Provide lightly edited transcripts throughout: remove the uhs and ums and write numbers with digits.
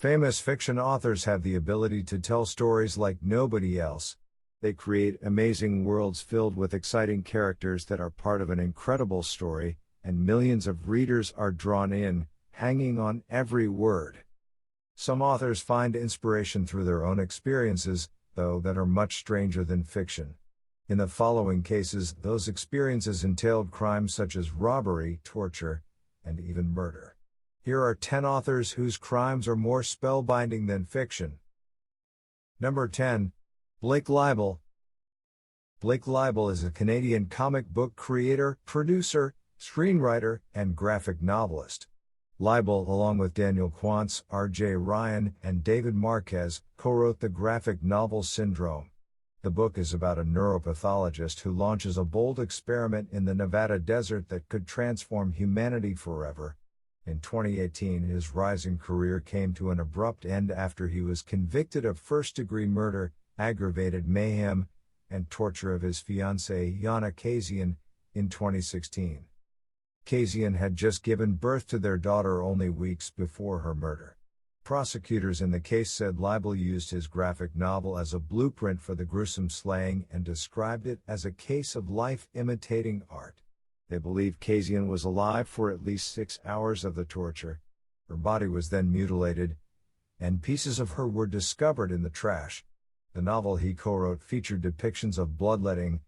Famous fiction authors have the ability to tell stories like nobody else. They create amazing worlds filled with exciting characters that are part of an incredible story, and millions of readers are drawn in, hanging on every word. Some authors find inspiration through their own experiences, though, that are much stranger than fiction. In the following cases, those experiences entailed crimes such as robbery, torture, and even murder. Here are 10 authors whose crimes are more spellbinding than fiction. Number 10. Blake Lill. Blake Lill is a Canadian comic book creator, producer, screenwriter, and graphic novelist. Lill, along with Daniel Quantz, R.J. Ryan, and David Marquez, co-wrote the graphic novel Syndrome. The book is about a neuropathologist who launches a bold experiment in the Nevada desert that could transform humanity forever. In 2018, his rising career came to an abrupt end after he was convicted of first-degree murder, aggravated mayhem, and torture of his fiancée Yana Kazian in 2016. Kazian had just given birth to their daughter only weeks before her murder. Prosecutors in the case said Lill used his graphic novel as a blueprint for the gruesome slaying and described it as a case of life imitating art. They believe Kazian was alive for at least 6 hours of the torture. Her body was then mutilated, and pieces of her were discovered in the trash. The novel he co-wrote featured depictions of bloodletting,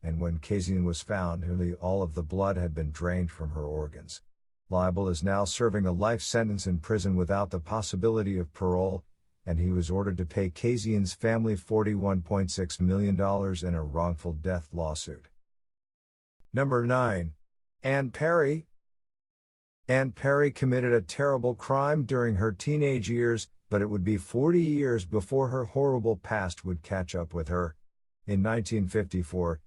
and when Kazian was found, nearly all of the blood had been drained from her organs. Lill is now serving a life sentence in prison without the possibility of parole, and he was ordered to pay Kazian's family $41.6 million in a wrongful death lawsuit. Number 9. Anne Perry. Anne Perry committed a terrible crime during her teenage years, but it would be 40 years before her horrible past would catch up with her. In 1954,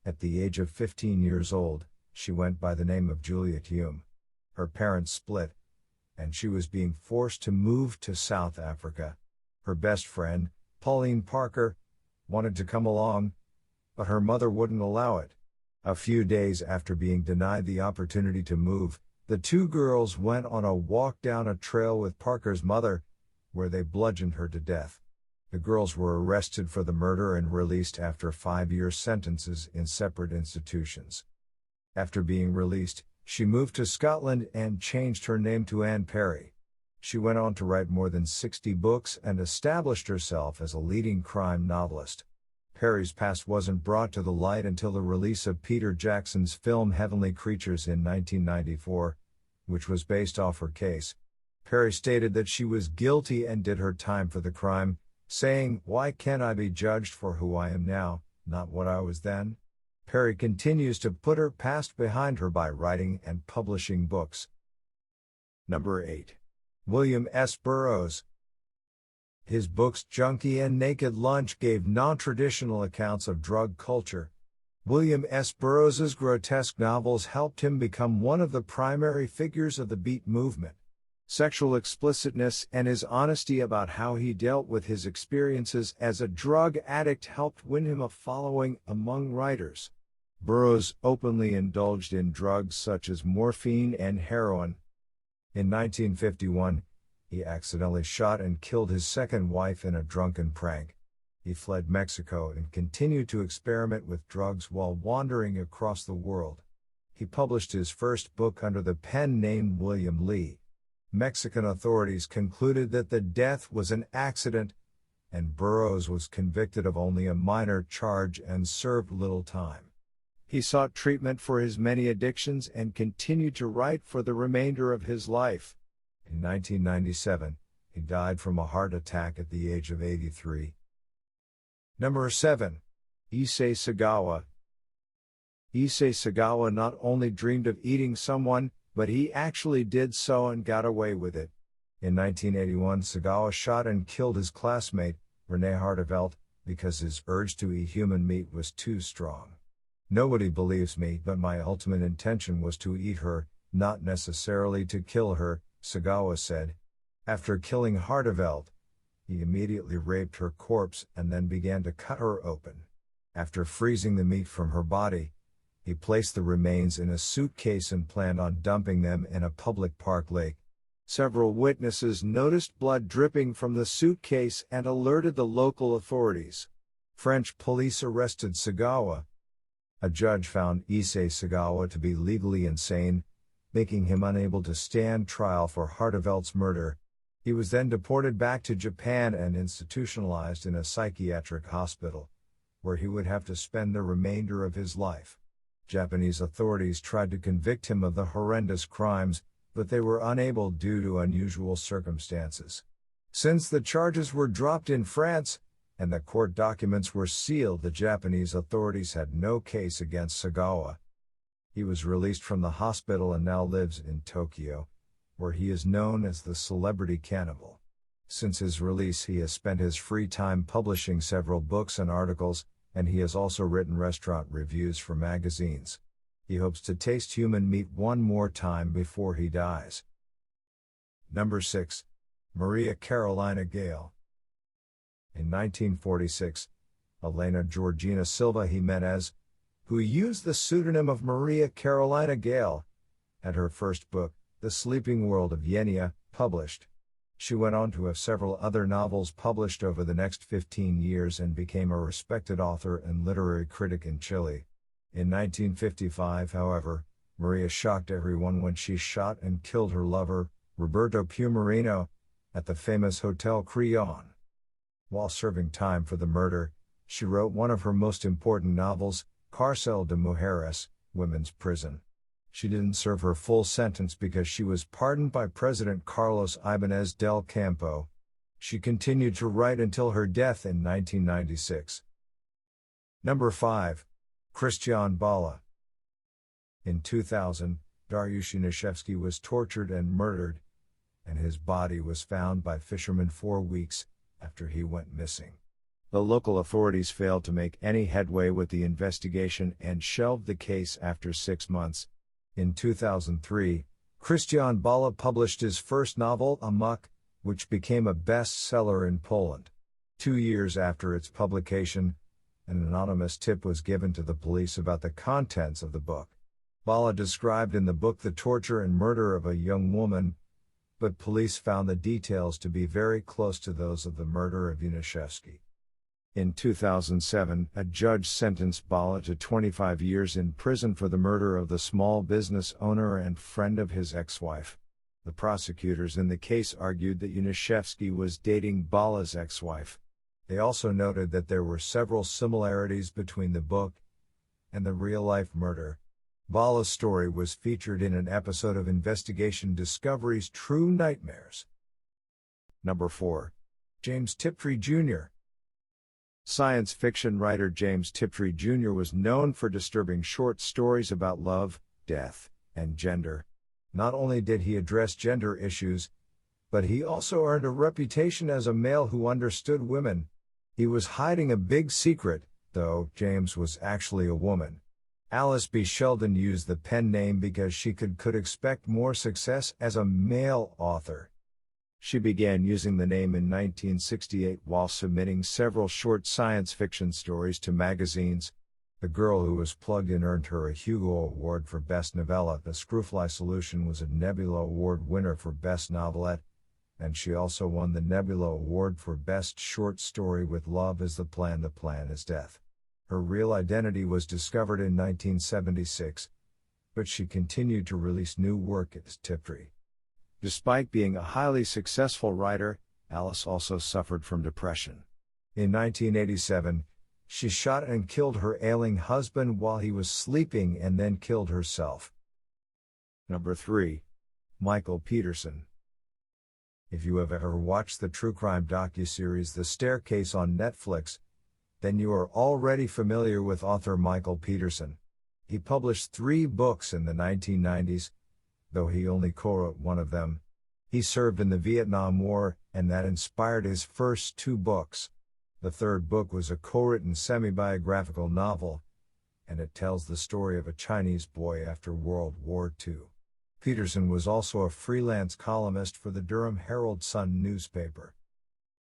at the age of 15 years old, she went by the name of Juliet Hume. Her parents split, and she was being forced to move to South Africa. Her best friend, Pauline Parker, wanted to come along, but her mother wouldn't allow it. A few days after being denied the opportunity to move, the two girls went on a walk down a trail with Parker's mother, where they bludgeoned her to death. The girls were arrested for the murder and released after 5-year sentences in separate institutions. After being released, she moved to Scotland and changed her name to Anne Perry. She went on to write more than 60 books and established herself as a leading crime novelist. Perry's past wasn't brought to the light until the release of Peter Jackson's film Heavenly Creatures in 1994, which was based off her case. Perry stated that she was guilty and did her time for the crime, saying, "Why can't I be judged for who I am now, not what I was then?" Perry continues to put her past behind her by writing and publishing books. Number 8. William S. Burroughs. His books Junkie and Naked Lunch gave non-traditional accounts of drug culture. William S. Burroughs's grotesque novels helped him become one of the primary figures of the Beat movement. Sexual explicitness and his honesty about how he dealt with his experiences as a drug addict helped win him a following among writers. Burroughs openly indulged in drugs such as morphine and heroin. In 1951, he accidentally shot and killed his second wife in a drunken prank. He fled Mexico and continued to experiment with drugs while wandering across the world. He published his first book under the pen name William Lee. Mexican authorities concluded that the death was an accident, and Burroughs was convicted of only a minor charge and served little time. He sought treatment for his many addictions and continued to write for the remainder of his life. In 1997, he died from a heart attack at the age of 83. Number 7. Ise Sagawa. Ise Sagawa not only dreamed of eating someone, but he actually did so and got away with it. In 1981, Sagawa shot and killed his classmate, Renee Hartevelt, because his urge to eat human meat was too strong. "Nobody believes me, but my ultimate intention was to eat her, not necessarily to kill her," Sagawa said. After killing Hartevelt, he immediately raped her corpse and then began to cut her open. After freezing the meat from her body, he placed the remains in a suitcase and planned on dumping them in a public park lake. Several witnesses noticed blood dripping from the suitcase and alerted the local authorities. French police arrested Sagawa. A judge found Ise Sagawa to be legally insane, making him unable to stand trial for Harteveldt's murder. He was then deported back to Japan and institutionalized in a psychiatric hospital, where he would have to spend the remainder of his life. Japanese authorities tried to convict him of the horrendous crimes, but they were unable due to unusual circumstances. Since the charges were dropped in France, and the court documents were sealed, the Japanese authorities had no case against Sagawa. He was released from the hospital and now lives in Tokyo, where he is known as the celebrity cannibal. Since his release, he has spent his free time publishing several books and articles, and he has also written restaurant reviews for magazines. He hopes to taste human meat one more time before he dies. Number 6. Maria Carolina Gale. In 1946, Elena Georgina Silva Jimenez, who used the pseudonym of Maria Carolina Gale, had her first book, The Sleeping World of Yenia, published. She went on to have several other novels published over the next 15 years and became a respected author and literary critic in Chile. In 1955, however, Maria shocked everyone when she shot and killed her lover, Roberto Pumarino, at the famous Hotel Crillon. While serving time for the murder, she wrote one of her most important novels, Cárcel de Mujeres, Women's Prison. She didn't serve her full sentence because she was pardoned by President Carlos Ibáñez del Campo. She continued to write until her death in 1996. Number 5. Christian Bala. In 2000, Dariusz Uniszewski was tortured and murdered, and his body was found by fishermen 4 weeks after he went missing. The local authorities failed to make any headway with the investigation and shelved the case after 6 months. In 2003, Christian Bala published his first novel, Amok, which became a bestseller in Poland. 2 years after its publication, an anonymous tip was given to the police about the contents of the book. Bala described in the book the torture and murder of a young woman, but police found the details to be very close to those of the murder of Uniszewski. In 2007, a judge sentenced Bala to 25 years in prison for the murder of the small business owner and friend of his ex-wife. The prosecutors in the case argued that Uniszewski was dating Bala's ex-wife. They also noted that there were several similarities between the book and the real-life murder. Bala's story was featured in an episode of Investigation Discovery's True Nightmares. Number 4. James Tiptree Jr. Science fiction writer James Tiptree Jr. was known for disturbing short stories about love, death, and gender. Not only did he address gender issues, but he also earned a reputation as a male who understood women. He was hiding a big secret, though. James was actually a woman. Alice B. Sheldon used the pen name because she could expect more success as a male author. She began using the name in 1968 while submitting several short science fiction stories to magazines. The Girl Who Was Plugged In earned her a Hugo Award for Best Novella. The Screwfly Solution was a Nebula Award winner for Best Novelette, and she also won the Nebula Award for Best Short Story with Love Is the Plan Is Death. Her real identity was discovered in 1976, but she continued to release new work as Tiptree. Despite being a highly successful writer, Alice also suffered from depression. In 1987, she shot and killed her ailing husband while he was sleeping and then killed herself. Number 3. Michael Peterson. If you have ever watched the true crime docuseries The Staircase on Netflix, then you are already familiar with author Michael Peterson. He published 3 books in the 1990s, though he only co-wrote one of them. He served in the Vietnam War, and that inspired his first 2 books. The third book was a co-written semi-biographical novel, and it tells the story of a Chinese boy after World War II. Peterson was also a freelance columnist for the Durham Herald-Sun newspaper.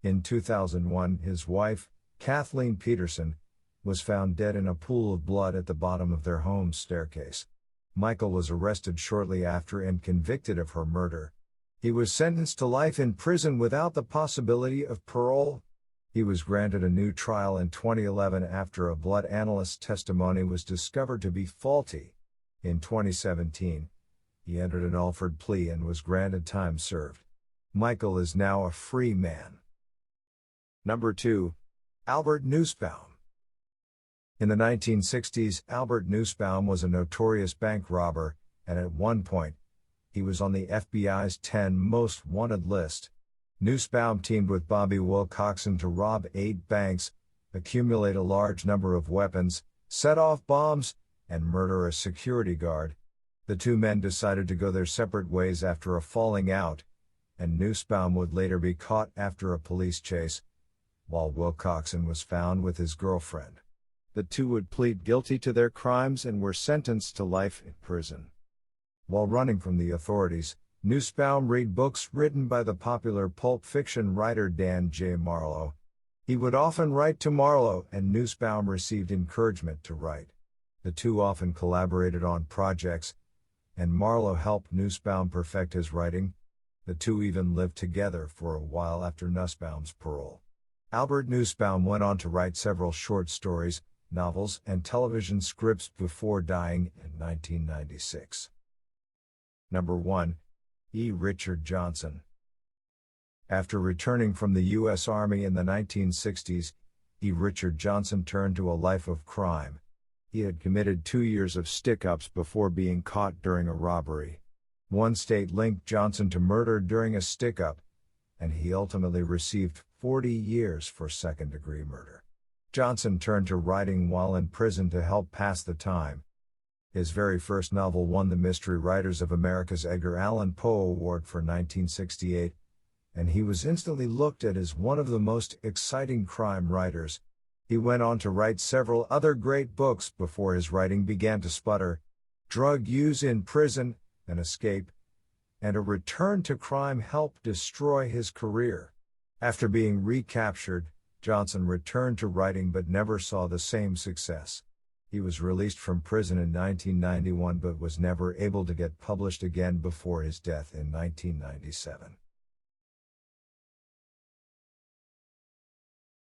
In 2001, his wife, Kathleen Peterson, was found dead in a pool of blood at the bottom of their home's staircase. Michael was arrested shortly after and convicted of her murder. He was sentenced to life in prison without the possibility of parole. He was granted a new trial in 2011 after a blood analyst's testimony was discovered to be faulty. In 2017, he entered an offered plea and was granted time served. Michael is now a free man. Number 2. Albert Nusbaum. In the 1960s, Albert Nusbaum was a notorious bank robber, and at one point, he was on the FBI's 10 most wanted list. Nusbaum teamed with Bobby Wilcoxon to rob 8 banks, accumulate a large number of weapons, set off bombs, and murder a security guard. The two men decided to go their separate ways after a falling out, and Nusbaum would later be caught after a police chase, while Wilcoxon was found with his girlfriend. The two would plead guilty to their crimes and were sentenced to life in prison. While running from the authorities, Nusbaum read books written by the popular pulp fiction writer Dan J. Marlowe. He would often write to Marlowe, and Nusbaum received encouragement to write. The two often collaborated on projects, and Marlowe helped Nusbaum perfect his writing. The two even lived together for a while after Nusbaum's parole. Albert Nusbaum went on to write several short stories, novels, and television scripts before dying in 1996. Number 1. E. Richard Johnson. After returning from the U.S. Army in the 1960s, E. Richard Johnson turned to a life of crime. He had committed 2 years of stick-ups before being caught during a robbery. One state linked Johnson to murder during a stick-up, and he ultimately received 40 years for second-degree murder. Johnson turned to writing while in prison to help pass the time. His very first novel won the Mystery Writers of America's Edgar Allan Poe Award for 1968, and he was instantly looked at as one of the most exciting crime writers. He went on to write several other great books before his writing began to sputter: Drug Use in Prison, An Escape, and A Return to Crime helped destroy his career. After being recaptured, Johnson returned to writing but never saw the same success. He was released from prison in 1991 but was never able to get published again before his death in 1997.